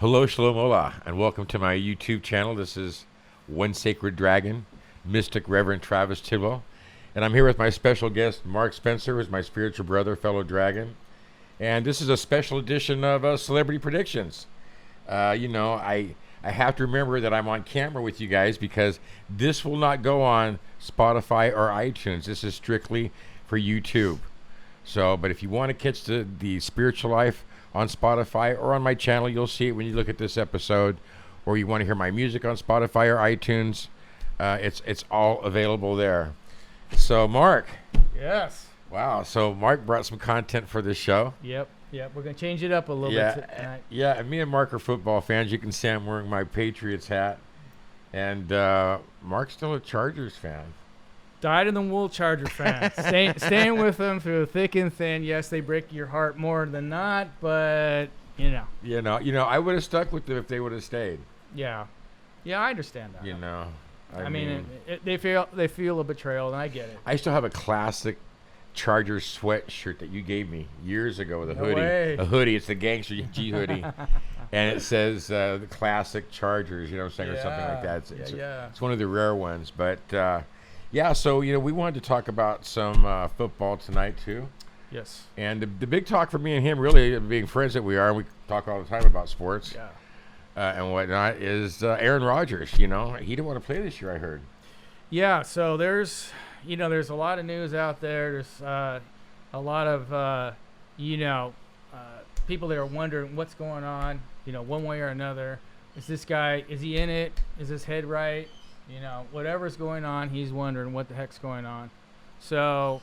Hello, Shalom Ola, and welcome to my YouTube channel. This is One Sacred Dragon, Mystic Reverend Travis Tidwell, and I'm here with my special guest, Mark Spencer, who's my spiritual brother, fellow dragon, and this is a special edition of Celebrity Predictions. I have to remember that I'm on camera with you guys because this will not go on Spotify or iTunes. This is strictly for YouTube. So, but if you want to catch the spiritual life on Spotify or on my channel, you'll see it when you look at this episode, or you want to hear my music on Spotify or iTunes, it's all available there. So Mark. Yes. Wow. So Mark brought some content for this show. Yep. We're going to change it up a little bit tonight. Yeah, and me and Mark are football fans. You can see I'm wearing my Patriots hat. And Mark's still a Chargers fan. Dyed-in-the-wool Charger fan. Staying with them through thick and thin. Yes, they break your heart more than not, but you know. I would have stuck with them if they would have stayed. Yeah, I understand that. I mean they feel a betrayal, and I get it. I still have a classic Chargers sweatshirt that you gave me years ago with a hoodie. Way. A hoodie. It's the Gangster G hoodie, and it says the classic Chargers. You know what I'm saying, or something like that. It's one of the rare ones, but. So, we wanted to talk about some football tonight, too. Yes. And the big talk for me and him, really, being friends that we are, and we talk all the time about sports and whatnot, is Aaron Rodgers. He didn't want to play this year, I heard. Yeah, so there's a lot of news out there. There's a lot of, people that are wondering what's going on, one way or another. Is he in it? Is his head right? Whatever's going on, he's wondering what the heck's going on. So,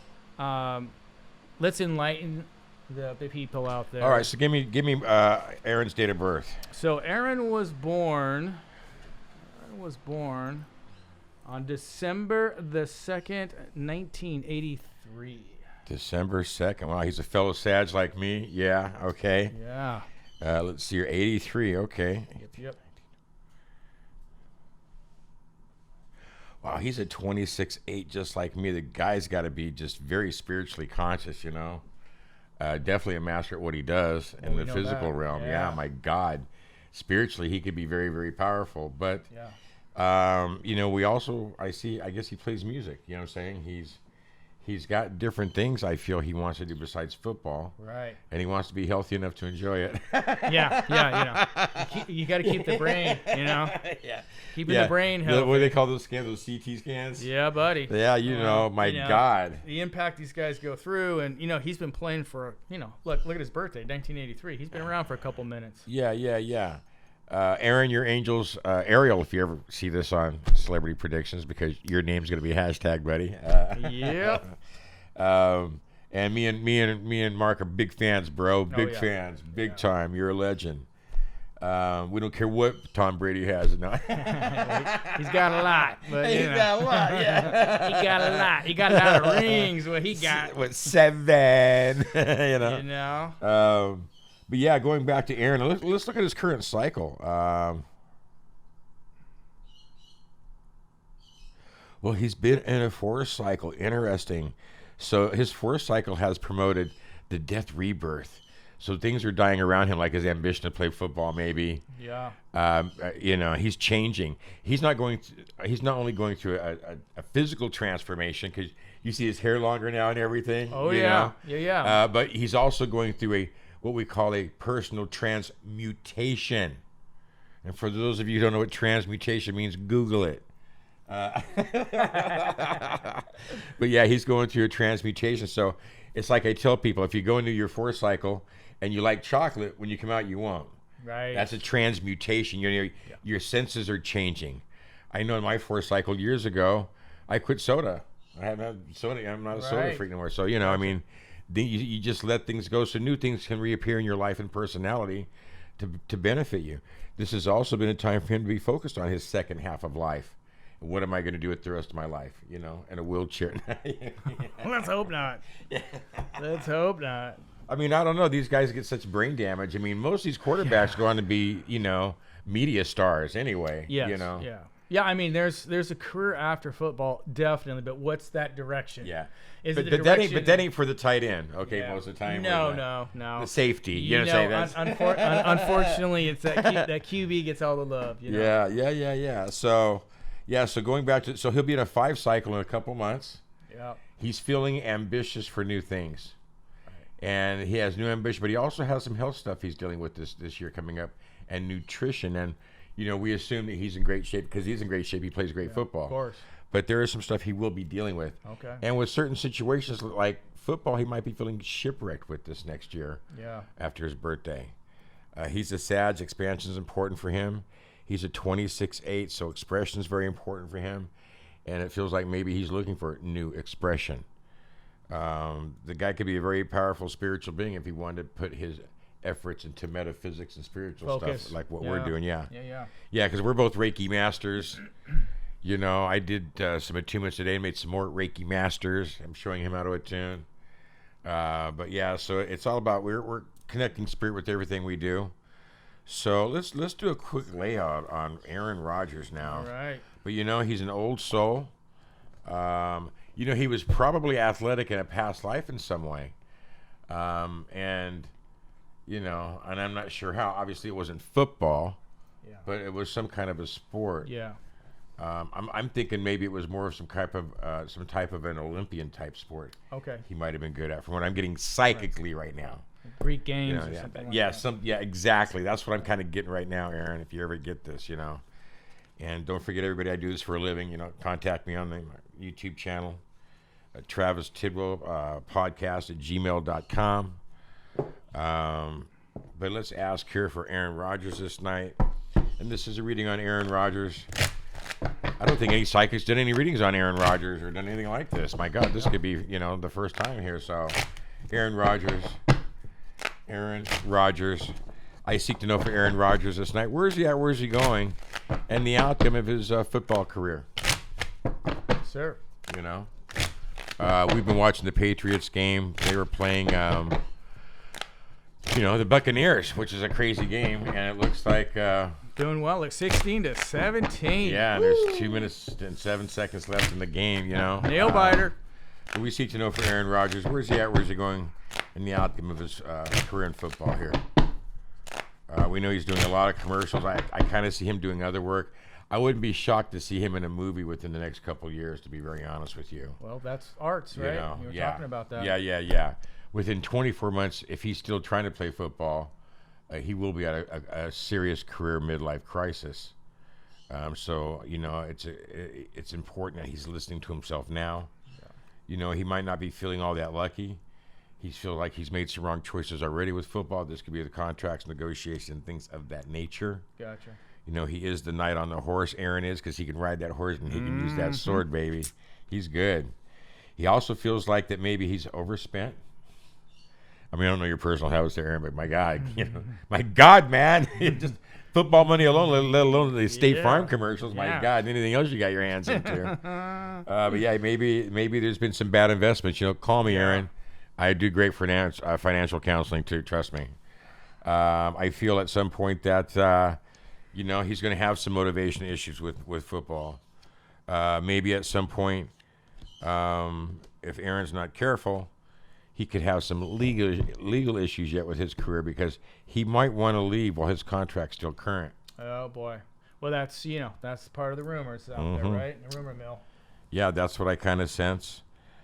let's enlighten the people out there. All right, so give me Aaron's date of birth. So Aaron was born on December the 2nd, 1983. December 2nd. Wow, he's a fellow Sag like me. Yeah, okay. Yeah. Let's see, you're 83. Okay. Yep. Wow, he's a 26-8 just like me. The guy's got to be just very spiritually conscious, Definitely a master at what he does in the physical realm. Yeah, my God. Spiritually, he could be very, very powerful. But, we also, I guess he plays music. You know what I'm saying? He's got different things I feel he wants to do besides football. Right. And he wants to be healthy enough to enjoy it. You got to keep the brain, Yeah. Keeping the brain healthy. What do they call those scans, those CT scans? Yeah, buddy. Yeah, my God. The impact these guys go through, and, he's been playing for, look at his birthday, 1983. He's been around for a couple minutes. Yeah. Aaron, your Angels, Ariel, if you ever see this on Celebrity Predictions, because your name's going to be hashtag, buddy. Yep. And me and Mark are big fans, bro. Big fans, big time. You're a legend. We don't care what Tom Brady has. No. He's got a lot. But, He's got a lot, yeah. He got a lot. He got a lot of rings. What he got. What, 7, But yeah, going back to Aaron, let's look at his current cycle. Well, he's been in a forest cycle. Interesting. So his forest cycle has promoted the death rebirth. So things are dying around him, like his ambition to play football, maybe. Yeah. He's changing. He's not only going through a physical transformation, because you see his hair longer now and everything. Oh yeah. Yeah. But he's also going through what we call a personal transmutation. And for those of you who don't know what transmutation means, Google it. But yeah, he's going through a transmutation. So it's like I tell people, if you go into your forest cycle and you like chocolate, when you come out, you won't. Right. That's a transmutation. Your senses are changing. I know in my forest cycle years ago, I quit soda. I haven't had soda. I'm not a soda freak anymore. So, you just let things go, so new things can reappear in your life and personality to benefit you. This has also been a time for him to be focused on his second half of life. What am I going to do with the rest of my life? In a wheelchair. Let's hope not. Let's hope not. I mean, I don't know. These guys get such brain damage. I mean, most of these quarterbacks go on to be, media stars anyway. Yes. Yeah. Yeah, I mean, there's a career after football, definitely, but what's that direction? Yeah. Is But, it the but direction? that ain't for the tight end, okay, Yeah. most of the time. No. The safety. You know what I'm saying? Unfortunately, it's that QB gets all the love. You know? Yeah. So going back to, so he'll be in a 5 cycle in a couple months. Yeah. He's feeling ambitious for new things. And he has new ambition, but he also has some health stuff he's dealing with this year coming up, and nutrition. And, we assume that he's in great shape because he's in great shape. He plays great football. Of course. But there is some stuff he will be dealing with. Okay. And with certain situations like football, he might be feeling shipwrecked with this next year. Yeah. After his birthday. He's a Sag. Expansion is important for him. He's a 26-8, so expression is very important for him. And it feels like maybe he's looking for new expression. The guy could be a very powerful spiritual being if he wanted to put his efforts into metaphysics and spiritual stuff like what we're doing. Yeah, because we're both Reiki masters. I did some attunements today and made some more Reiki masters. I'm showing him how to attune. But yeah, so it's all about we're connecting spirit with everything we do. So let's do a quick layout on Aaron Rodgers now. All right. But he's an old soul. He was probably athletic in a past life in some way. And I'm not sure how. Obviously, it wasn't football, but it was some kind of a sport. Yeah. I'm thinking maybe it was more of some type of an Olympian type sport. Okay. He might have been good at, from what I'm getting psychically right now. Greek games or something like that. Exactly. That's what I'm kind of getting right now, Aaron. If you ever get this, And don't forget, everybody, I do this for a living. Contact me on the YouTube channel, Travis Tidwell podcast at gmail.com. But let's ask here for Aaron Rodgers this night. And this is a reading on Aaron Rodgers. I don't think any psychics did any readings on Aaron Rodgers or done anything like this. My God, this could be, the first time here. So, Aaron Rodgers. I seek to know for Aaron Rodgers this night. Where is he at? Where is he going? And the outcome of his football career. Sir. We've been watching the Patriots game. They were playing, the Buccaneers, which is a crazy game. And it looks like... doing well, like 16-17. Yeah, and there's 2 minutes and 7 seconds left in the game, Nail biter. We seek to know for Aaron Rodgers. Where's he at? Where's he going? And the outcome of his career in football here. We know he's doing a lot of commercials. I kind of see him doing other work. I wouldn't be shocked to see him in a movie within the next couple of years, to be very honest with you. Well, that's arts, right? You were talking about that. Yeah. Within 24 months, if he's still trying to play football, he will be at a serious career midlife crisis. So, it's important that he's listening to himself now. Yeah. He might not be feeling all that lucky. He feels like he's made some wrong choices already with football. This could be the contracts, negotiation, things of that nature. Gotcha. He is the knight on the horse. Aaron is, because he can ride that horse and he can use that sword, baby. He's good. He also feels like that maybe he's overspent. I mean, I don't know your personal house there, Aaron, but my God, man. Just football money alone, let alone the State Farm commercials. My God, anything else you got your hands into. But yeah, maybe there's been some bad investments. Call me, Aaron. I do great financial counseling too. Trust me. I feel at some point that he's going to have some motivation issues with football. Maybe at some point, if Aaron's not careful, he could have some legal issues yet with his career, because he might want to leave while his contract's still current. Oh boy. Well, that's part of the rumors out there, right? The rumor mill. Yeah, that's what I kind of sense.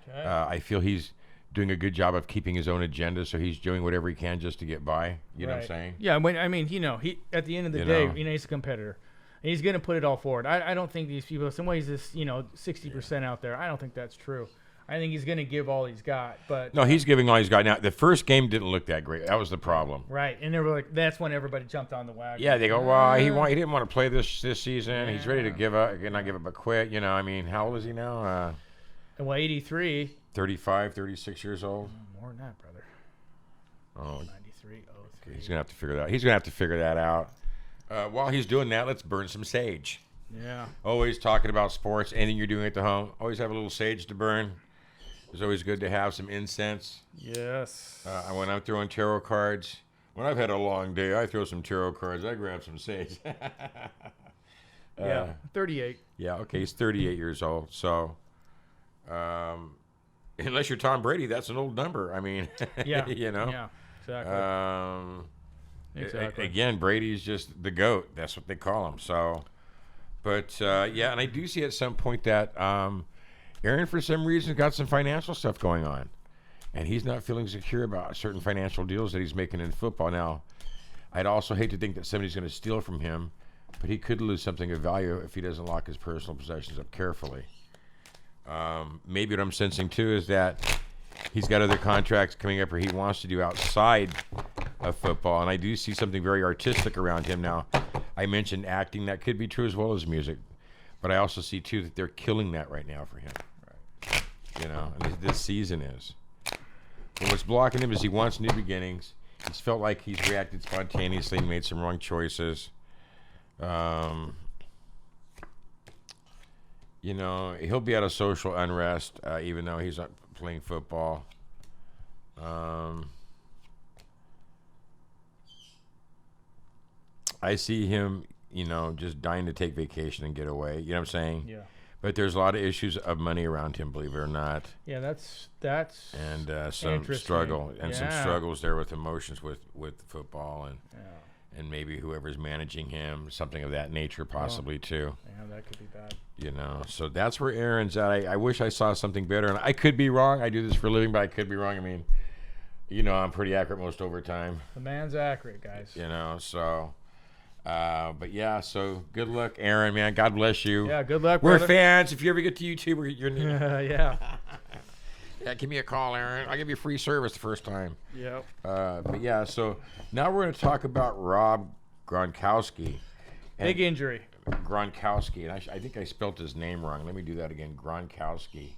Okay. I feel he's doing a good job of keeping his own agenda, so he's doing whatever he can just to get by. You know what I'm saying? Yeah, he at the end of the day, he's a competitor. And he's going to put it all forward. I don't think these people, some ways this, 60% out there, I don't think that's true. I think he's going to give all he's got. But no, he's giving all he's got. Now, the first game didn't look that great. That was the problem. Right, and they were like, that's when everybody jumped on the wagon. Yeah, they go, well, he didn't want to play this season. Yeah. He's ready to give up, not give up, but quit. How old is he now? 83. 35, 36 years old. More than that, brother. Oh, 93. Okay, he's gonna have to figure that. He's gonna have to figure that out. While he's doing that, let's burn some sage. Yeah. Always talking about sports. Anything you're doing at the home, always have a little sage to burn. It's always good to have some incense. Yes. When I'm throwing tarot cards, when I've had a long day, I throw some tarot cards. I grab some sage. Yeah, 38. Yeah, okay, he's 38 years old. So, unless you're Tom Brady, that's an old number. I mean, Yeah. you know. Yeah. Exactly. Exactly. Again, Brady's just the GOAT. That's what they call him. So, but yeah, and I do see at some point that Aaron, for some reason, got some financial stuff going on, and he's not feeling secure about certain financial deals that he's making in football. Now, I'd also hate to think that somebody's going to steal from him, but he could lose something of value if he doesn't lock his personal possessions up carefully. Maybe what I'm sensing too is that he's got other contracts coming up, or he wants to do outside of football, and I do see something very artistic around him now. I mentioned acting; that could be true as well as music, but I also see too that they're killing that right now for him. Right. You know, and this season is. And what's blocking him is he wants new beginnings. He's felt like he's reacted spontaneously and made some wrong choices. You know, he'll be out of social unrest, even though he's not playing football. I see him, you know, just dying to take vacation and get away. You know what I'm saying? Yeah. But there's a lot of issues of money around him, believe it or not. Yeah, that's and some struggle and some struggles there with emotions with football and maybe whoever's managing him, something of that nature, possibly too. Yeah, that could be bad. You know, so that's where Aaron's at. I wish I saw something better, and I could be wrong. I do this for a living, but I could be wrong. I mean, you know, I'm pretty accurate most overtime. The man's accurate, guys. You know, so. But yeah, so good luck, Aaron, man. God bless you. Yeah, good luck. We're brother. fans. If you ever get to YouTube, you're yeah. Yeah, give me a call, Aaron. I'll give you free service the first time. Yep. But yeah, so now we're going to talk about Rob Gronkowski. Big injury. Gronkowski, and I think I spelt his name wrong. Let me do that again. Gronkowski.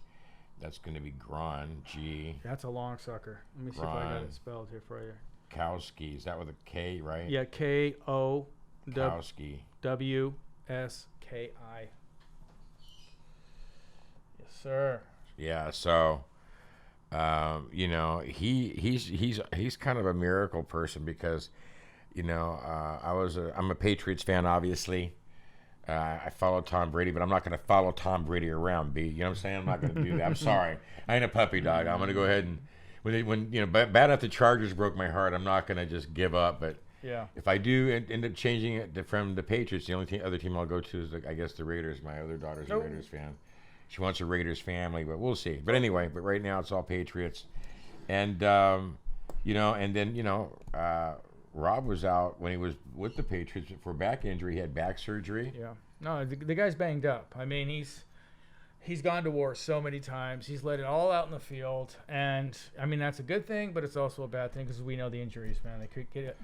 That's going to be Gron, G. That's a long sucker. Let me see if I got it spelled here for you. Kowski. Is that with a K, right? Yeah, Kowski. WSKI. Yes, sir. Yeah, so you know, he's kind of a miracle person because, you know, I'm a Patriots fan, obviously. I follow Tom Brady, but I'm not going to follow Tom Brady around, B. You know what I'm saying? I'm not going to do that. I'm sorry. I ain't a puppy dog. I'm going to go ahead and when you know, bad enough the Chargers broke my heart, I'm not going to just give up, but yeah. If I do end up changing it from the Patriots, the only other team I'll go to is, I guess, the Raiders. My other daughter's a Raiders fan. She wants a Raiders family, but we'll see. But anyway, but right now it's all Patriots. And, you know, and then, you know, Rob was out when he was with the Patriots for back injury. He had back surgery. Yeah. No, the guy's banged up. I memean, he's gone to war so many times. He's let it all out in the field, and I mean that's a good thing, but it's also a bad thing because we know the injuries, man.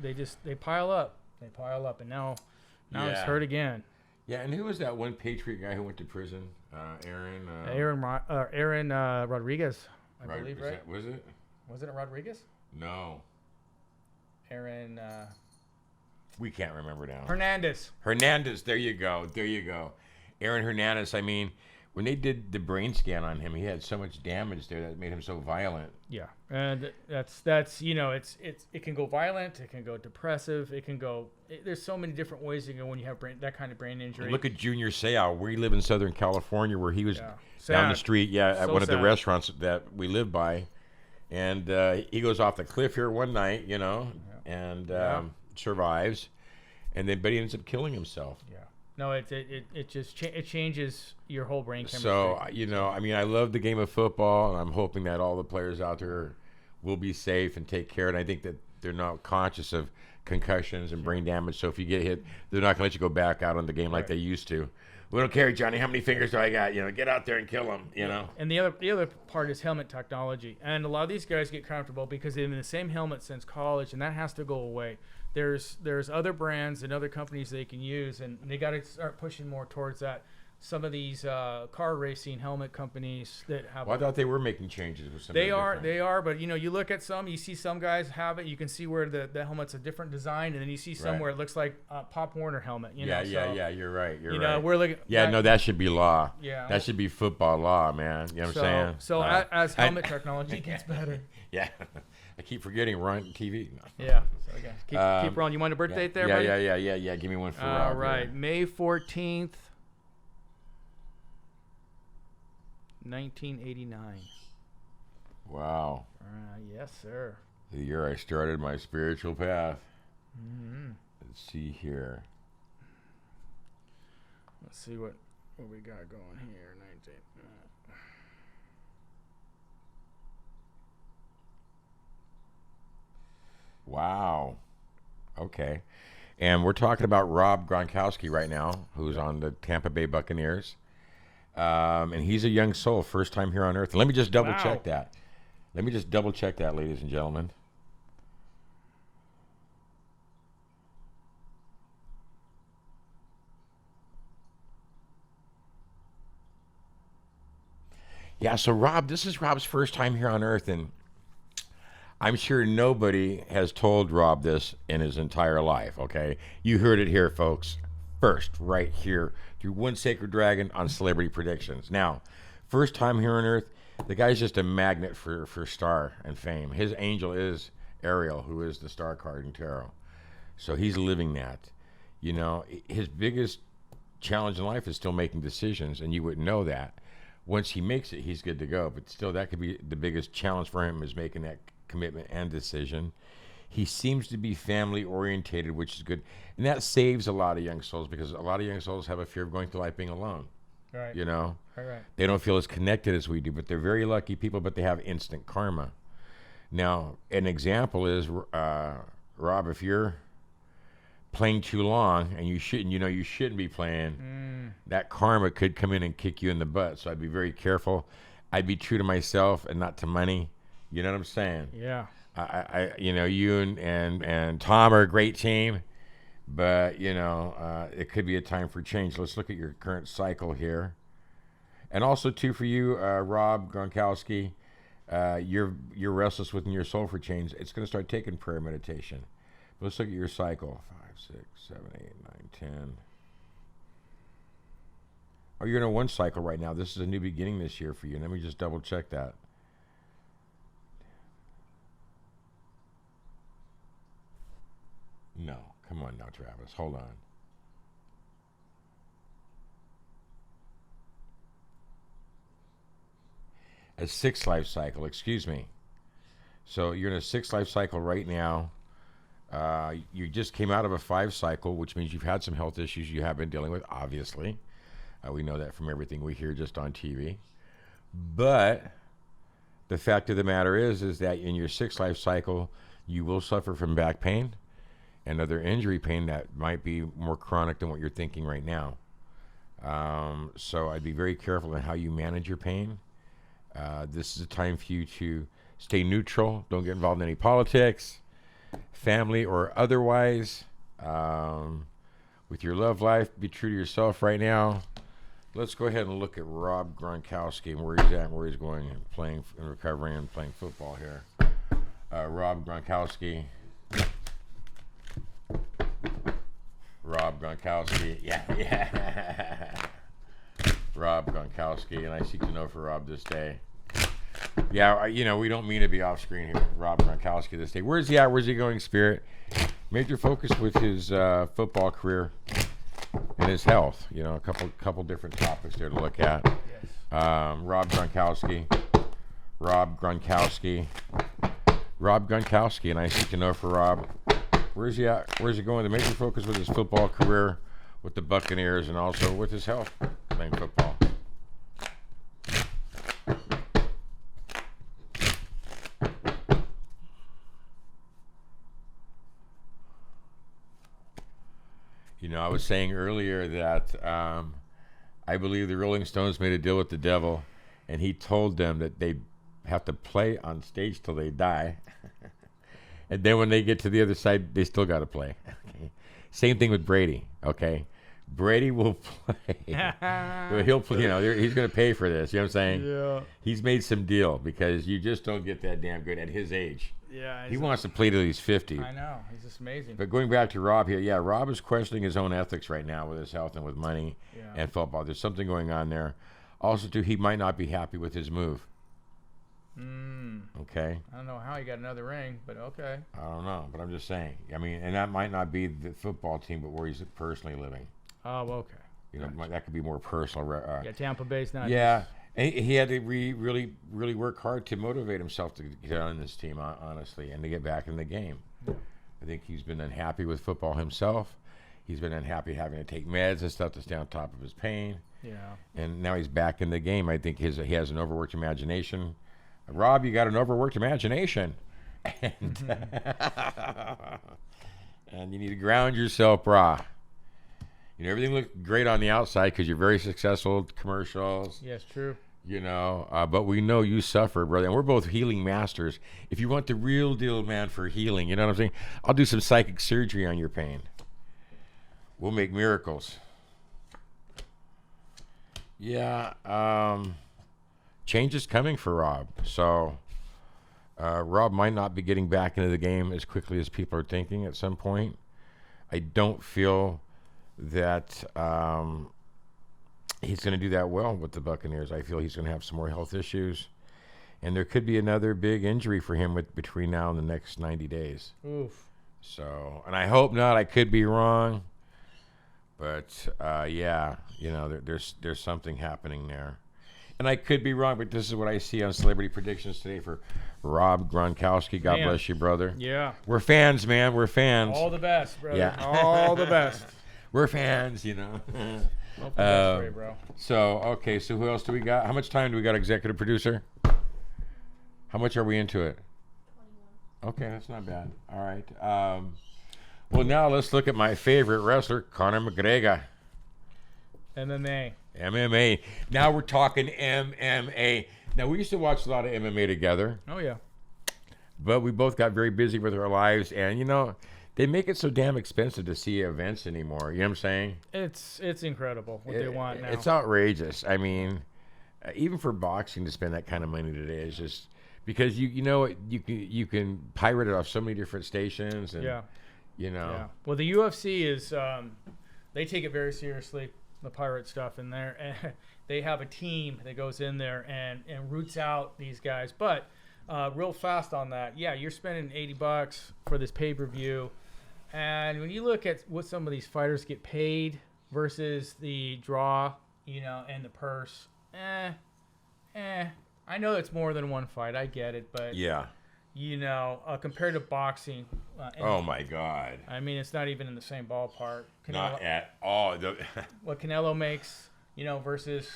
They pile up, and now it's hurt again. Yeah, and who was that one Patriot guy who went to prison? Aaron Rodriguez, I believe, right? Was it? Wasn't it Rodriguez? No. Aaron. We can't remember now. Hernandez. There you go. Aaron Hernandez. I mean, when they did the brain scan on him, he had so much damage there that made him so violent. Yeah, and that's you know, it can go violent, it can go depressive, it can go. There's so many different ways you can go when you have that kind of brain injury. And look at Junior Seau. We live in Southern California, where he was down the street, at so one of the sad. restaurants that we live by, and he goes off the cliff here one night, you know, and survives, and then but he ends up killing himself. Yeah. No, it just it changes your whole brain chemistry. So, you know, I mean, I love the game of football, and I'm hoping that all the players out there will be safe and take care. And I think that they're not conscious of concussions and brain damage. So if you get hit, they're not going to let you go back out on the game like they used to. We don't care, Johnny. How many fingers do I got? You know, get out there and kill them. You know. And the other part is helmet technology. And a lot of these guys get comfortable because they've been in the same helmet since college, and that has to go away. There's other brands and other companies they can use, and they got to start pushing more towards that. Some of these car racing helmet companies that have. Well, I thought they were making changes with some. They are, but you know, you look at some, you see some guys have it. You can see where the helmet's a different design, and then you see some where it looks like a Pop Warner helmet. You know, You're right. You know, we're looking. Yeah, no, that should be law. Yeah, that should be football law, man. You know what I'm saying? So as helmet technology gets better. Yeah. I keep forgetting we're on TV. No. Yeah. So again, keep rolling. You want a birth date there, buddy? Yeah. Give me one for All Rob. right, Here. May 14th, 1989. Wow. Yes, sir. The year I started my spiritual path. Mm-hmm. Let's see here. Let's see what we got going here. 19. Wow. Okay. And we're talking about Rob Gronkowski right now, who's on the Tampa Bay Buccaneers. And he's a young soul, first time here on Earth. And let me just double check that. Ladies and gentlemen. Yeah, so Rob, this is Rob's first time here on Earth, and I'm sure nobody has told Rob this in his entire life, okay? You heard it here, folks. First, right here, through One Sacred Dragon on Celebrity Predictions. Now, first time here on Earth, the guy's just a magnet for star and fame. His angel is Ariel, who is the star card in tarot. So he's living that. You know, his biggest challenge in life is still making decisions, and you wouldn't know that. Once he makes it, he's good to go. But still, that could be the biggest challenge for him, is making that commitment and decision. He seems to be family orientated, which is good. And that saves a lot of young souls, because a lot of young souls have a fear of going through life being alone. Right. You know? Right. They don't feel as connected as we do, but they're very lucky people, but they have instant karma. Now, an example is, Rob, if you're playing too long and you shouldn't be playing, that karma could come in and kick you in the butt. So I'd be very careful. I'd be true to myself and not to money. You know what I'm saying? Yeah. You and Tom are a great team, but it could be a time for change. Let's look at your current cycle here, and also too for you, Rob Gronkowski. You're restless within your soul for change. It's going to start taking prayer meditation. But let's look at your cycle. 5, 6, 7, 8, 9, 10. Oh, you're in a 1 cycle right now. This is a new beginning this year for you. Let me just double check that. No, come on now, Travis. Hold on. A 6 life cycle, excuse me. So you're in a 6 life cycle right now. You just came out of a 5 cycle, which means you've had some health issues you have been dealing with, obviously. We know that from everything we hear just on TV. But the fact of the matter is that in your 6 life cycle, you will suffer from back pain and other injury pain that might be more chronic than what you're thinking right now. So I'd be very careful in how you manage your pain. This is a time for you to stay neutral. Don't get involved in any politics, family or otherwise. With your love life, be true to yourself right now. Let's go ahead and look at Rob Gronkowski and where he's at and where he's going and playing and recovering and playing football here. Rob Gronkowski. Rob Gronkowski. Yeah. Rob Gronkowski, and I seek to know for Rob this day. Yeah, we don't mean to be off screen here. Rob Gronkowski this day. Where's he at? Where's he going, Spirit? Major focus with his football career and his health. A couple different topics there to look at. Yes. Rob Gronkowski. Rob Gronkowski, and I seek to know for Rob. Where's he at? Where's he going? The major focus with his football career with the Buccaneers and also with his health playing football. I was saying earlier that I believe the Rolling Stones made a deal with the devil, and he told them that they have to play on stage till they die. And then when they get to the other side, they still got to play. Okay. Same thing with Brady. Okay, Brady will play. He'll play. He's going to pay for this. You know what I'm saying? Yeah. He's made some deal because you just don't get that damn good at his age. Yeah. He wants to play till he's 50. I know. He's just amazing. But going back to Rob here, yeah, Rob is questioning his own ethics right now with his health and with money and football. There's something going on there. Also, too, he might not be happy with his move. Okay. I don't know how he got another ring, but okay. I don't know, but I'm just saying. I mean, and that might not be the football team, but where he's personally living. Oh, okay. You know, that could be more personal. Yeah, Tampa Bay's not. Yeah, and he had to really work hard to motivate himself to get on this team, honestly, and to get back in the game. Yeah. I think he's been unhappy with football himself. He's been unhappy having to take meds and stuff to stay on top of his pain. Yeah. And now he's back in the game. I think he has an overworked imagination. Rob, you got an overworked imagination. And, and you need to ground yourself, brah. You know, everything looks great on the outside because you're very successful at commercials. Yes, true. You know, but we know you suffer, brother. And we're both healing masters. If you want the real deal, man, for healing, you know what I'm saying? I'll do some psychic surgery on your pain. We'll make miracles. Yeah, change is coming for Rob. So Rob might not be getting back into the game as quickly as people are thinking at some point. I don't feel that he's going to do that well with the Buccaneers. I feel he's going to have some more health issues. And there could be another big injury for him between now and the next 90 days. Oof. So, and I hope not. I could be wrong. But, yeah, you know, there's something happening there. And I could be wrong, but this is what I see on Celebrity Predictions today for Rob Gronkowski. God bless you, brother. Yeah. We're fans, man. We're fans. All the best, brother. Yeah. All the best. We're fans, you know. Hope the best for you, bro. So, okay, so who else do we got? How much time do we got, executive producer? How much are we into it? 21. Okay, that's not bad. All right. Well, now let's look at my favorite wrestler, Conor McGregor. MMA. Now we're talking MMA. Now, we used to watch a lot of MMA together. Oh, yeah. But we both got very busy with our lives. And, you know, they make it so damn expensive to see events anymore. You know what I'm saying? It's incredible what they want now. It's outrageous. I mean, even for boxing to spend that kind of money today is just because you can pirate it off so many different stations. And, yeah. You know. Yeah. Well, the UFC is they take it very seriously, the pirate stuff in there, and they have a team that goes in there and roots out these guys. But real fast on that, yeah, you're spending $80 for this pay-per-view, and when you look at what some of these fighters get paid versus the draw, you know, and the purse, I know it's more than one fight. I get it, but yeah. You know, compared to boxing. Oh, my God. I mean, it's not even in the same ballpark. Not at all. What Canelo makes, you know, versus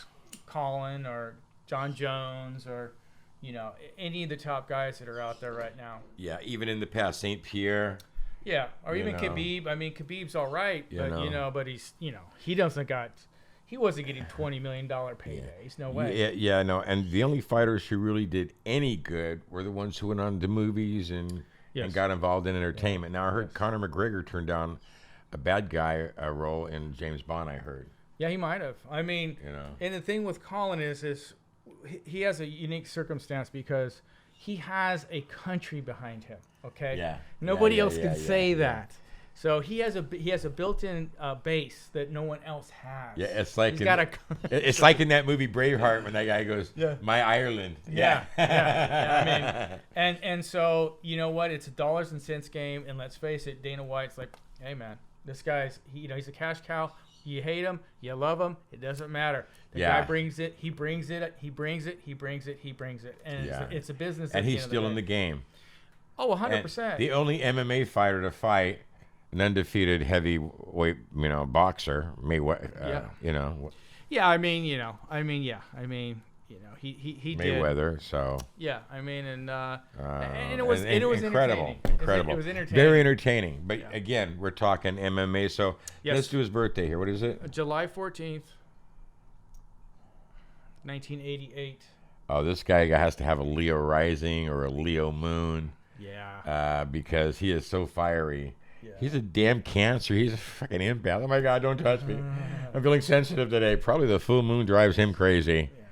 Colin or John Jones or, you know, any of the top guys that are out there right now. Yeah, even in the past, St. Pierre. Yeah, or even Khabib. I mean, Khabib's all right, but he's, you know, he wasn't getting $20 million paydays. No way. Yeah, no. And the only fighters who really did any good were the ones who went on to movies and got involved in entertainment. Yeah. Now, I heard Conor McGregor turned down a bad guy role in James Bond, I heard. Yeah, he might have. I mean, you know. And the thing with Colin is he has a unique circumstance because he has a country behind him, okay? Yeah. Nobody else can say that. So he has a built-in base that no one else has. Yeah, it's like it's like in that movie Braveheart when that guy goes, "My Ireland." Yeah. I mean, and so you know what? It's a dollars and cents game, and let's face it, Dana White's like, "Hey man, this guy's he's a cash cow. You hate him, you love him, it doesn't matter. The guy brings it, he brings it, and it's a business. And he's still in the game. Oh, 100%. The only MMA fighter to fight an undefeated heavyweight, boxer, Mayweather, he Mayweather, did. So yeah, I mean, and it was incredible, incredible. It was entertaining, very entertaining. But again, we're talking MMA, so let's do his birthday here. What is it? July 14th, 1988. Oh, this guy has to have a Leo rising or a Leo moon. Yeah. Because he is so fiery. Yeah. He's a damn Cancer. He's a fucking empath. Oh my God, don't touch me. I'm feeling sensitive today. Probably the full moon drives him crazy. Yeah.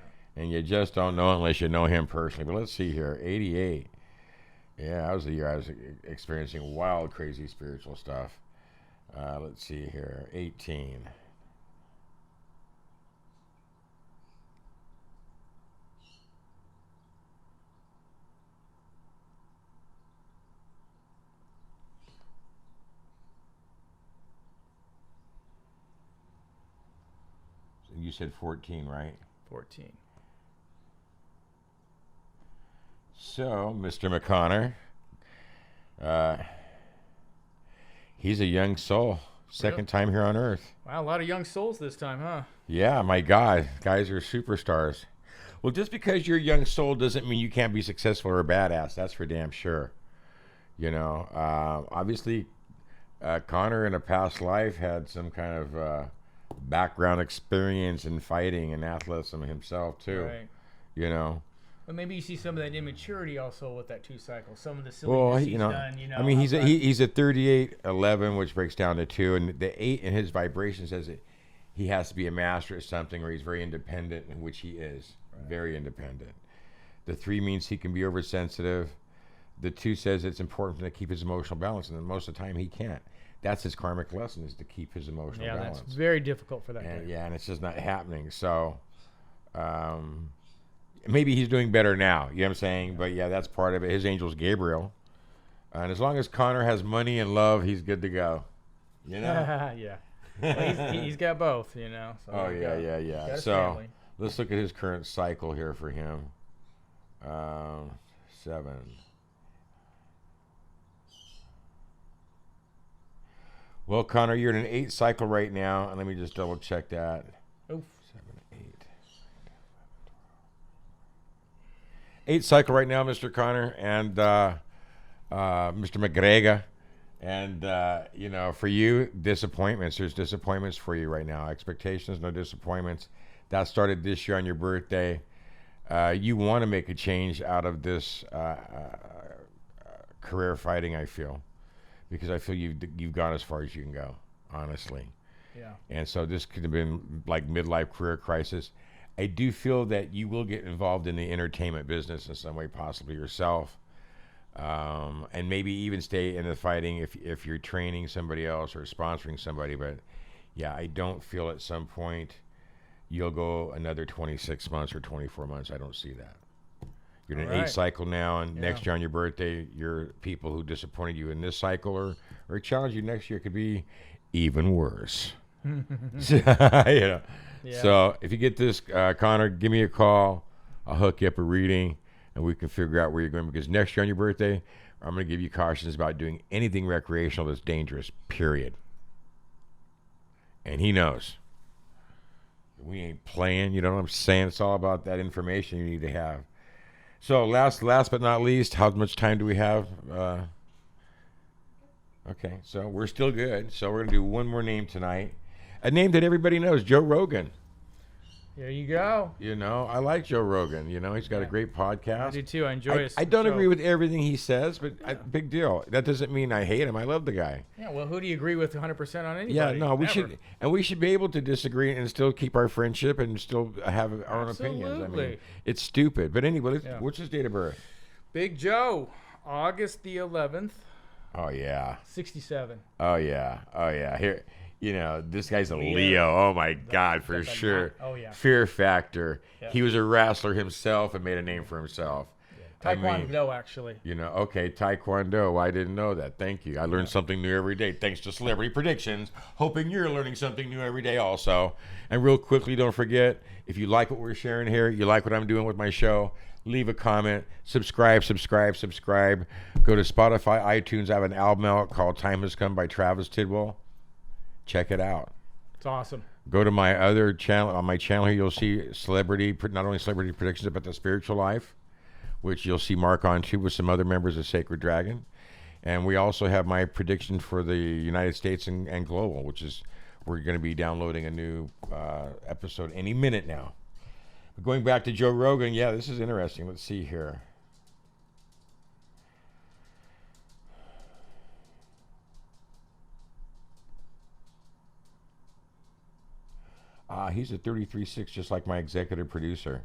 And you just don't know unless you know him personally. But let's see here. 88. Yeah, that was the year I was experiencing wild, crazy spiritual stuff. Let's see here. 18. you said 14, right? 14. So, Mr. McConnor, he's a young soul. Second time here on Earth. Wow, a lot of young souls this time, huh? Yeah, my God. Guys are superstars. Well, just because you're a young soul doesn't mean you can't be successful or a badass. That's for damn sure. You know, obviously, Conor in a past life had some kind of background experience in fighting and athleticism himself, too. Right. You know. But maybe you see some of that immaturity also with that 2 cycle. Some of the silliness he's done, you know. I mean, he's a 38-11, which breaks down to 2, and the 8 in his vibration says that he has to be a master at something, or he's very independent, in which he is very independent. The 3 means he can be oversensitive. The 2 says it's important to keep his emotional balance, and most of the time he can't. That's his karmic lesson, is to keep his emotional balance. Yeah, that's very difficult for that guy. Yeah, and it's just not happening. So. Maybe he's doing better now, you know what I'm saying? But yeah, that's part of it. His angel's Gabriel. And as long as Conor has money and love, he's good to go. You know? Yeah. Well, he's got both, you know. So oh, yeah. So let's look at his current cycle here for him. 7. Well, Conor, you're in an 8 cycle right now. And let me just double check that. Oof. 8 cycle right now, Mr. Conor, and Mr. McGregor. And, you know, for you, disappointments. There's disappointments for you right now. Expectations, no disappointments. That started this year on your birthday. You want to make a change out of this career fighting, I feel. Because I feel you've gone as far as you can go, honestly. Yeah. And so this could have been like midlife career crisis. I do feel that you will get involved in the entertainment business in some way, possibly yourself, and maybe even stay in the fighting if you're training somebody else or sponsoring somebody. But yeah, I don't feel at some point you'll go another 26 months or 24 months. I don't see that. You're in an 8 cycle now, and next year on your birthday, your people who disappointed you in this cycle or challenge you next year could be even worse. You know. Yeah. So if you get this, Conor, give me a call. I'll hook you up a reading, and we can figure out where you're going. Because next year on your birthday, I'm going to give you cautions about doing anything recreational that's dangerous, period. And he knows. We ain't playing, you know what I'm saying? It's all about that information you need to have. So last but not least, how much time do we have? Okay, so we're still good. So we're going to do one more name tonight. A name that everybody knows, Joe Rogan. There you go. You know, I like Joe Rogan. You know, he's got a great podcast. I do too. I enjoy his I don't show. agree with everything he says, but big deal. That doesn't mean I hate him. I love the guy. Yeah, well, who do you agree with 100% on anybody? Yeah, no, we should be able to disagree and still keep our friendship and still have our own opinions. I mean, it's stupid. But anyway, what's his date of birth? Big Joe, August the 11th. Oh, yeah. 67. Oh, yeah. Here. You know, this guy's a Leo. Oh, my God, for sure. Oh, yeah. Fear factor. Yeah. He was a wrestler himself and made a name for himself. Yeah. Taekwondo, actually. You know, okay, Taekwondo. I didn't know that. Thank you. I learned something new every day thanks to Celebrity Predictions. Hoping you're learning something new every day also. And real quickly, don't forget, if you like what we're sharing here, you like what I'm doing with my show, leave a comment, subscribe. Go to Spotify, iTunes. I have an album out called Time Has Come by Travis Tidwell. Check it out. It's awesome. Go to my other channel. On my channel here, you'll see not only celebrity predictions, but the spiritual life, which you'll see Mark on too with some other members of Sacred Dragon. And we also have my prediction for the United States and global, which is we're going to be downloading a new episode any minute now. But going back to Joe Rogan, yeah, this is interesting. Let's see here. He's a 33-6, just like my executive producer.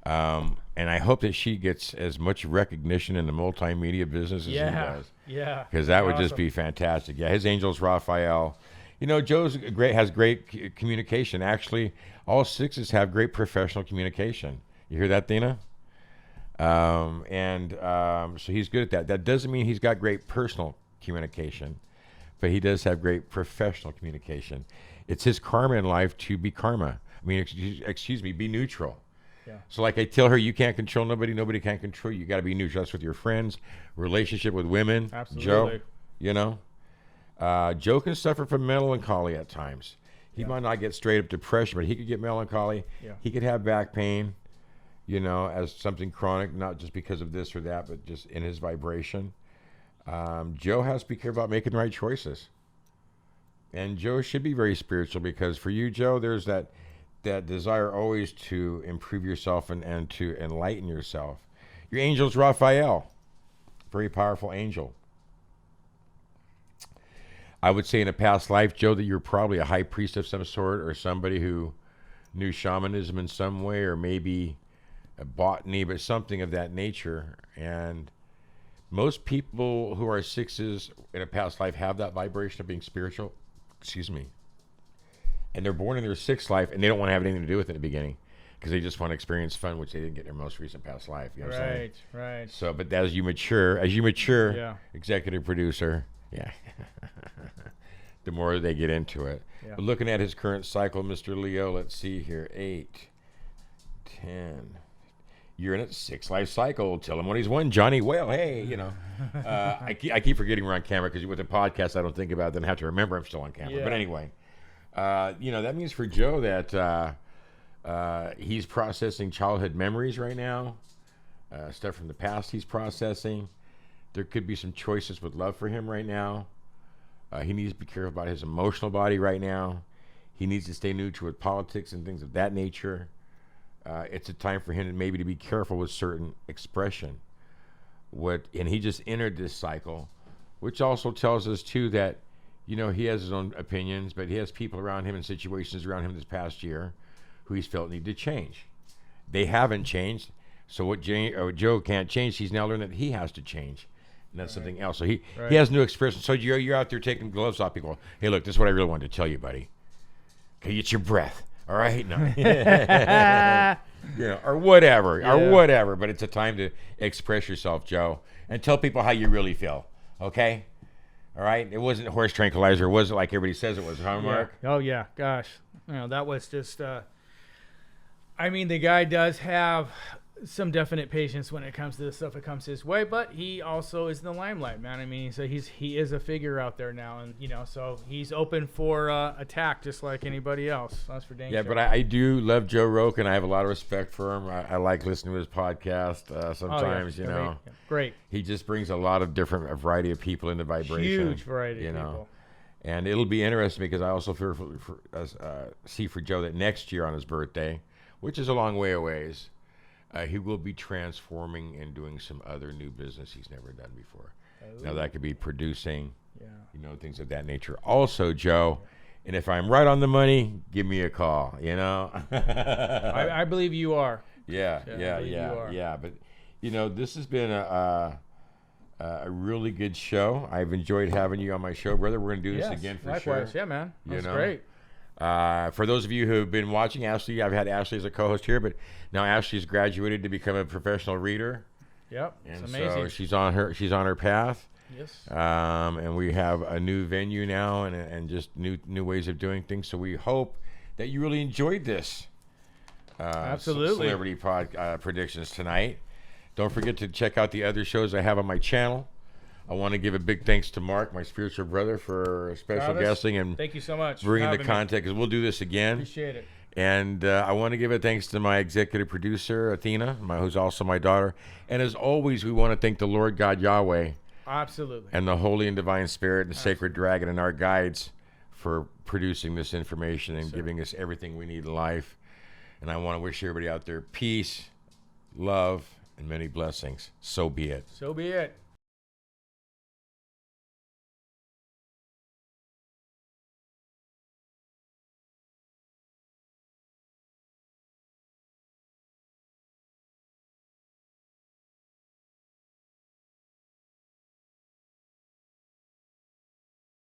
And I hope that she gets as much recognition in the multimedia business as he does. Yeah. Because that would just be fantastic. Yeah, his angel's Raphael. You know, has great communication. Actually, all 6s have great professional communication. You hear that, Athena? So he's good at that. That doesn't mean he's got great personal communication, but he does have great professional communication. It's his karma in life to be karma. excuse me, be neutral. Yeah. So like I tell her, you can't control nobody. Nobody can control you. You got to be neutral. That's with your friends, relationship with women. Absolutely. Joe, Joe can suffer from melancholy at times. He might not get straight up depression, but he could get melancholy. Yeah. He could have back pain, as something chronic, not just because of this or that, but just in his vibration. Joe has to be careful about making the right choices. And Joe should be very spiritual, because for you, Joe, there's that desire always to improve yourself and to enlighten yourself. Your angel's Raphael, very powerful angel. I would say in a past life, Joe, that you're probably a high priest of some sort, or somebody who knew shamanism in some way, or maybe a botany, but something of that nature. And most people who are sixes in a past life have that vibration of being spiritual. Excuse me. And they're born in their sixth life, and they don't want to have anything to do with it in the beginning, because they just want to experience fun, which they didn't get in their most recent past life. You know what I'm saying? Right. So, but as you mature, executive producer, the more they get into it. Yeah. But looking at his current cycle, Mr. Leo, let's see here, 8, 10. You're in a 6-life cycle. Tell him what he's won, Johnny. Well, hey, I keep forgetting we're on camera, because with the podcast, I don't think about it, then I have to remember I'm still on camera. Yeah. But anyway. That means for Joe that he's processing childhood memories right now, stuff from the past he's processing. There could be some choices with love for him right now. He needs to be careful about his emotional body right now. He needs to stay neutral with politics and things of that nature. It's a time for him maybe to be careful with certain expression. And he just entered this cycle, which also tells us too that he has his own opinions, but he has people around him and situations around him this past year who he's felt need to change. They haven't changed, so what Joe can't change, he's now learned that he has to change, and that's something else. So he has new expressions. So you're out there taking gloves off people. Hey, look, this is what I really wanted to tell you, buddy. Okay, get your breath, all right? No. Or whatever. But it's a time to express yourself, Joe, and tell people how you really feel, okay? All right, it wasn't horse tranquilizer. It wasn't like everybody says it was, huh, Mark? Oh yeah, gosh, that was just. The guy does have some definite patience when it comes to the stuff that comes his way, but he also is in the limelight, man. So he is a figure out there now, and so he's open for attack just like anybody else. That's for dang sure. But I do love Joe Rogan. I have a lot of respect for him. I like listening to his podcast sometimes. Great. He just brings a lot of different variety of people into vibration. Huge variety of people. And it'll be interesting, because I also see for Joe that next year on his birthday, which is a long way away, he will be transforming and doing some other new business he's never done before. Now that could be producing, things of that nature. Also, Joe, and if I'm right on the money, give me a call. I believe you are. Yeah. But this has been a really good show. I've enjoyed having you on my show, brother. We're gonna do this again for likewise. sure. Yeah, man. That's great. For those of you who have been watching Ashley, I've had Ashley as a co-host here, but now Ashley's graduated to become a professional reader. Yep, and it's amazing. So she's on her path. Yes. And we have a new venue now, and just new ways of doing things. So we hope that you really enjoyed this. Absolutely. Celebrity predictions tonight. Don't forget to check out the other shows I have on my channel. I want to give a big thanks to Mark, my spiritual brother, for special guesting and thank you so much bringing the content, because we'll do this again. Appreciate it. And I want to give a thanks to my executive producer, Athena, who's also my daughter. And as always, we want to thank the Lord God Yahweh. Absolutely. And the Holy and Divine Spirit and the Sacred Dragon and our guides for producing this information and giving us everything we need in life. And I want to wish everybody out there peace, love, and many blessings. So be it. So be it.